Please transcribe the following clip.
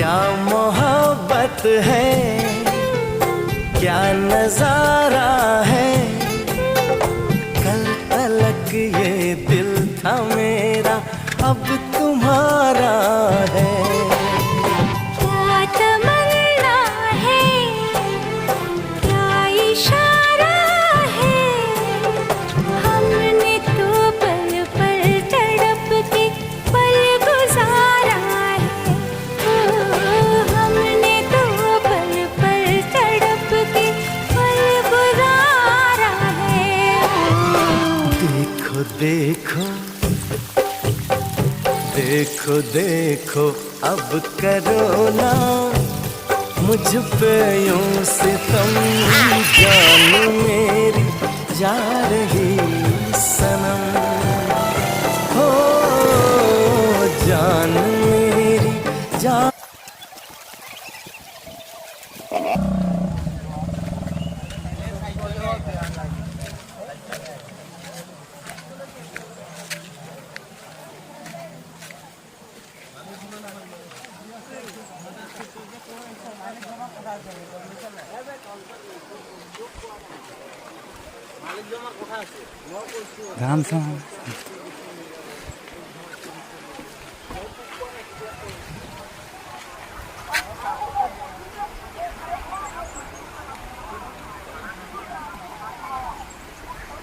क्या मोहब्बत है, क्या नजारा है। कल तलक ये दिल था मेरा, अब तुम्हारा है। क्या तमन्ना है, क्या इशारा है। हमने तो पल पल तड़प के पल गुजारा है। हमने तो पल पल तड़प के पल गुजारा है। देखो देखो देखो देखो अब करो ना मुझ पे यूं सितम। जान मेरी जा रही सनम, हो जान मेरी जा। রামসা